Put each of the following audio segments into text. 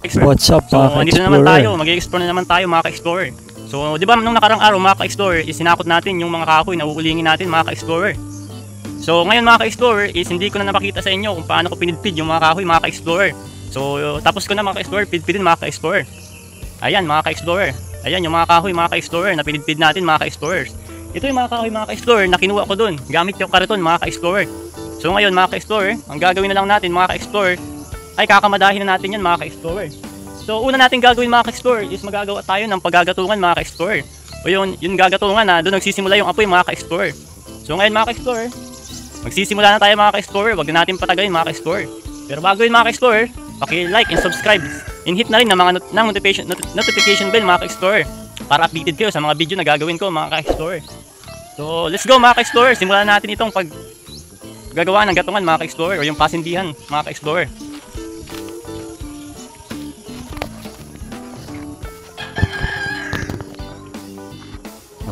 What's up, So, mga andito na naman tayo, ka-explorer? mag-explore na naman tayo mga ka-explorer. So, di ba nung nakarang araw mga ka-explorer, is sinakot natin yung mga kahoy na uulingin natin mga ka-explorer. So, ngayon mga ka-explorer, is hindi ko na napakita sa inyo kung paano ko pinidpid yung mga kahoy mga ka-explorer. So, tapos ko na mga ka-explorer, pidpidin mga ka-explorer. Ayan mga ka-explorer. Ayan yung mga kahoy mga ka-explorer na pinidpid natin mga ka-explorers. Ito yung mga kahoy mga ka-explorer na kinuha ko dun gamit yung kariton mga ka-explorer. So, ngayon mga ka-explorer, ang gagawin na lang natin mga ka-explorer ay kakamadahin na natin yan mga ka-explorer. So una natin gagawin mga ka-explorer is magagawa tayo ng paggagatungan mga ka-explorer. O yung gagatungan na doon nagsisimula yung apoy mga ka-explorer. So ngayon mga ka-explorer, magsisimula na tayo mga ka-explorer. Huwag na natin patagalin mga ka-explorer. Pero bago yun mga ka-explorer, paki-like and subscribe. And hit na rin ng mga notification bell mga ka-explorer para updated kayo sa mga video na gagawin ko mga ka-explorer. So let's go mga ka-explorer. Simulan natin itong paggagawa ng gatungan mga ka-explorer o yung pasindihan mga ka-explorer.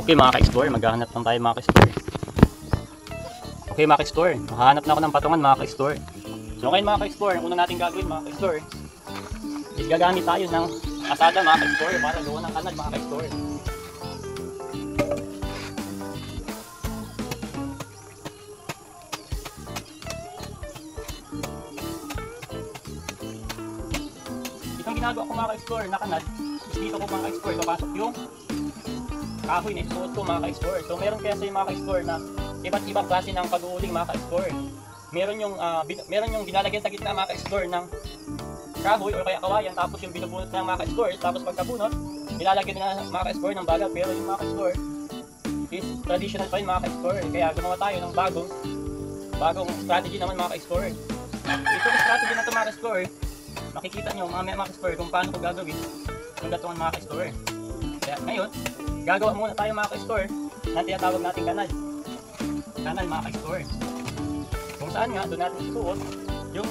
Okay mga ka-explorer, maghahanap lang tayo mga ka-explorer. Okay mga ka-explorer, maghahanap na ako ng patungan mga ka-explorer. So ngayon mga ka-explorer, ang una natin gagawin mga ka-explorer is gagamit tayo ng asada mga ka-explorer para gawa ng kanal mga ka-explorer. Itong ginagawa ko mga ka-explorer na kanal, is dito ko mga ka-explorer papasok yung kahoy na isuot ko mga ka-explorer. So meron kasi mga ka-explorer na iba't ibang klase ng pag-uuling mga ka-explorer. Meron yung binalagyan sa gitna mga ka-explorer ng kahoy o kaya kawayan, tapos yung binubunot ng mga ka-explorer, tapos pagkabunot nilalagyan na mga ka-explorer ng bagal. Pero yung mga ka-explorer is traditional pa rin mga ka-explorer, kaya gumawa tayo ng bagong strategy naman mga ka-explorer. Itong strategy na ito mga ka-explorer, makikita nyo mga ka-explorer kung paano ko gagawin yung gatungan mga ka-explorer. Kaya ngayon gagawa muna tayo mga ka-explorer na tinatawag nating kanal mga ka-explorer, kung saan nga doon natin isuot yung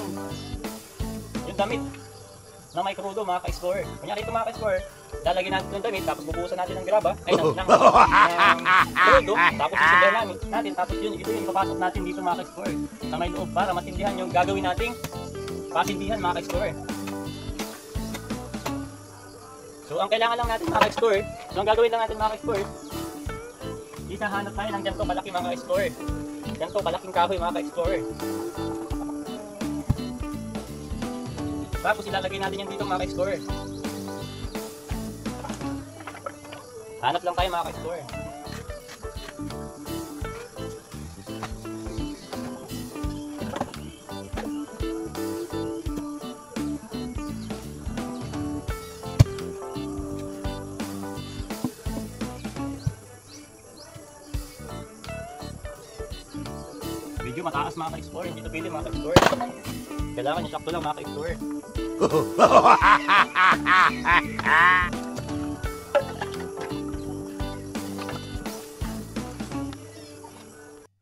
damit na may krudo mga ka-explorer. Kunyari ito mga ka-explorer, lalagyan natin yung damit, tapos bubuhusan natin ng graba ay ng krudo, tapos isundan natin, tapos ito yung ipapasok natin dito mga ka-explorer sa may loob para matindihan yung gagawin nating pasindihan mga ka-explorer. So ang kailangan lang natin mga ka-explorer, so ang gagawin lang natin mga ka-explorer, isahanap tayo ng ganito kalaki mga ka-explorer. Ganito kalaking kahoy mga ka-explorer. Tapos ilalagay natin yan dito mga ka-explorer. Hanap lang tayo mga ka-explorer. Medyo mataas mga ka-explorer, hindi ito pwede mga ka-explorer. Kailangan yung sakto lang mga ka-explorer.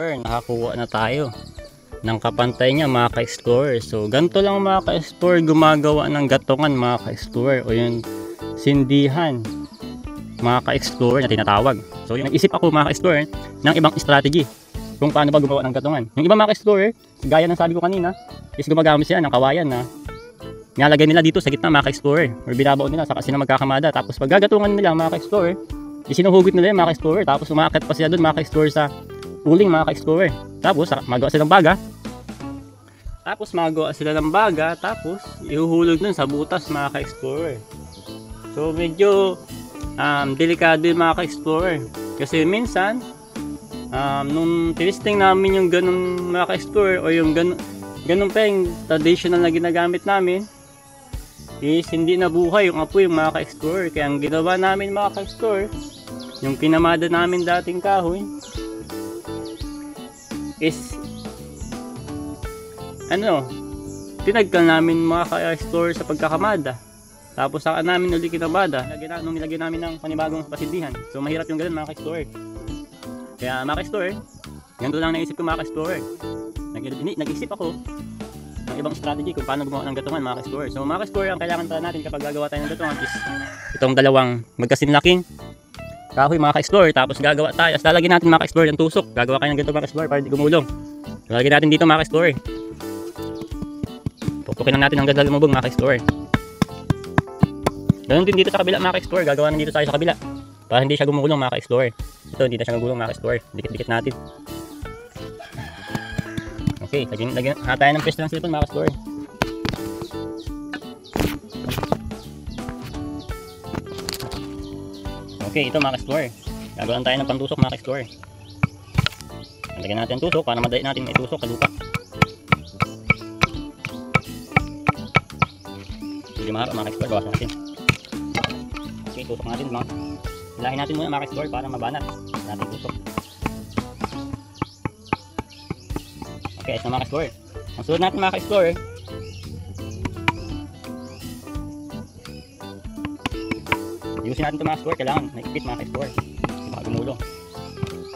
Nakakuha na tayo ng kapantay niya mga ka-explorer. So ganito lang mga ka-explorer gumagawa ng gatungan mga ka-explorer o yung sindihan mga ka-explorer na tinatawag. So yung nag-isip ako mga ka-explorer ng ibang strategy kung paano ba gumawa ng gatungan. Yung iba mga ka-explorer, gaya ng sabi ko kanina, is gumagamit sila ng kawayan na nilalagay nila dito sa gitna mga ka-explorer or binabaon nila sa kasi na magkakamada. Tapos pag gagatungan nila mga ka-explorer, isinuhugot nila yung mga ka-explorer, tapos umaakit pa sila doon mga ka-explorer sa uling mga ka-explorer. Tapos magawa sila ng baga, tapos ihuhulog dun sa butas mga ka-explorer. So medyo delikado yung mga ka-explorer kasi minsan nung testing namin yung ganun mga ka-explorer o yung ganun pa yung traditional na ginagamit namin is hindi nabuhay yung apoy yung mga ka-explorer. Kaya ang ginawa namin mga ka-explorer, yung kinamada namin dating kahoy is tinagkal namin mga ka-explorer sa pagkakamada, tapos saka namin uli kinamada nung nilagyan namin ng panibagong pasindihan. So mahirap yung ganun mga ka-explorer. Kaya mga ka-explorer, ganito lang naisip ko mga ka-explorer. Nag-isip ako ng ibang strategy kung paano gumawa ng gatungan mga ka-explorer. So mga ka-explorer, ang kailangan pala natin kapag gagawa tayo ng gatungan is itong dalawang magkasinlaking kahoy mga ka-explorer. Tapos gagawa tayo, lalagyan natin mga ka-explorer ng tusok. Gagawa kayo ng ganito mga ka-explorer para hindi gumulong. Lalagyan natin dito mga ka-explorer. Pupukin lang natin hanggang lumubog mga ka-explorer. Ganun din dito sa kabila mga ka-explore. Gagawa na dito tayo sa kabila. Para hindi siya gumugulong mga ka-explore. Ito, hindi na siya gumugulong mga ka-explore. Dikit-dikit natin. Okay, lagyan tayo ng pwesto ng cellphone mga ka-explore. Okay, ito mga ka-explore. Gagawin tayo ng pantusok mga ka-explore. Lagyan natin ang tusok para madali natin may tusok sa lupa. Hindi mahaba mga ka-explore, bawasan natin. Okay, tusok natin mga. Hilahin natin muna mga ka-explore para mabanat natin tusok. Okay, ito na mga ka-explore. Ang sunod natin mga ka-explore, ayusin natin ito mga ka-explore. Kailangan naikipit mga ka-explore. Hindi baka gumulong.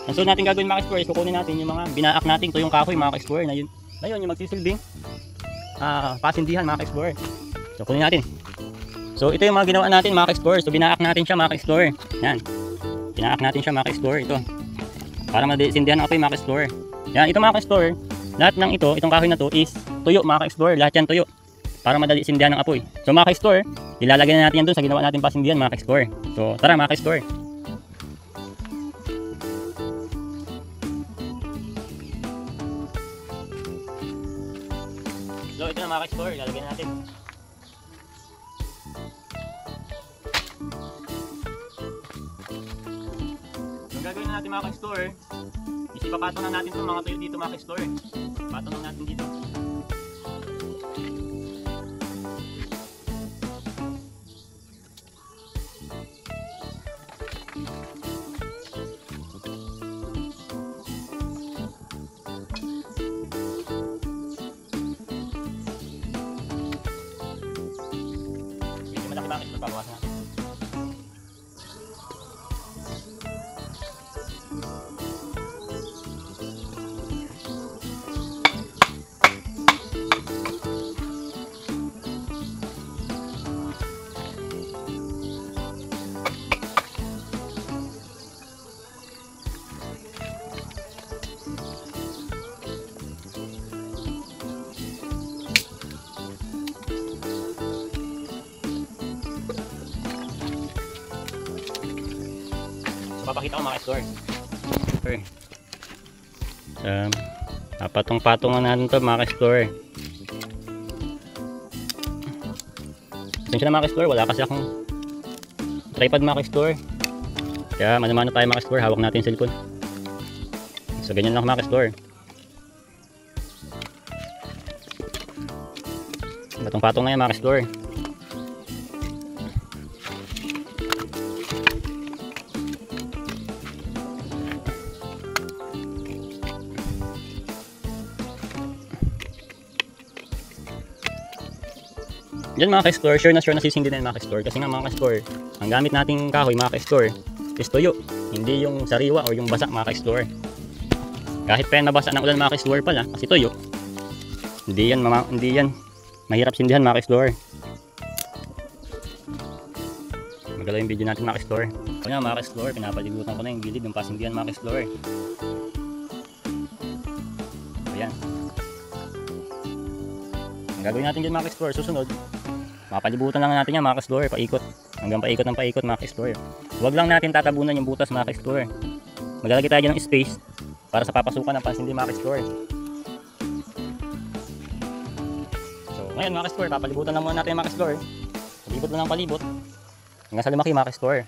Ang sunod natin gagawin mga ka-explore is kukunin natin yung mga binaak natin ito yung kahoy mga ka-explore na yun yung magsisilbing pasindihan mga ka-explore. So kunin natin. So ito yung mga ginawa natin mga ka-explore. So binaak natin siya mga ka-explore. Yan. Binaak natin siya mga ka-explore ito. Para masindihan ang apoy mga ka-explore. Yan, ito mga ka-explore. Lahat ng itong kahoy na to is tuyo mga ka-explore. Lahat yan tuyo. Para madali sindihan ng apoy. So mga ka-explore, ilalagay na natin yan doon sa ginawa natin pasindihan mga ka-explore. So tara mga ka-explore. So ito na mga ka-explore, ilalagay na natin. So gagawin na natin mga ka-explore, isipapatong na natin itong mga tuyo dito mga ka-explore. Patong na natin dito. Bakit ito pabawas natin? Papakita ko mga ka-explore. Okay. Papatong-patongan natin ito mga ka-explore. Atensyon na mga ka-explore, wala kasi akong tripod mga ka-explore. Kaya mano-mano tayo mga ka-explore, hawak natin yung cellphone. So ganyan lang mga ka-explore. Patong-patong na yan mga ka-explore. Diyan mga ka-explore, sure na sisindi na yung mga ka-explore. Kasi nga mga ka-explore, ang gamit nating kahoy mga ka-explore is tuyo, hindi yung sariwa o yung basa mga ka-explore. Kahit pa yan nabasa ng ulan mga ka-explore pala, kasi tuyo, hindi yan mahirap sindihan mga ka-explore. Magalaw yung video natin mga ka-explore. So yan mga ka-explore, pinapaligutan ko na yung gilid ng pasindihan mga ka-explore. So yan. Ang gagawin natin dyan mga ka-explore, susunod, mapalibutan lang natin yan mga ka-explore, paikot. Hanggang paikot ng paikot mga ka-explore. Huwag lang natin tatabunan yung butas mga ka-explore. Maglalagay tayo dyan ng space para sa papasukan ng pansindi mga ka-explore. So ngayon mga ka-explore, papalibutan lang muna natin yung mga ka-explore. Palibot lang ng palibot hanggang sa lumaki mga ka-explore.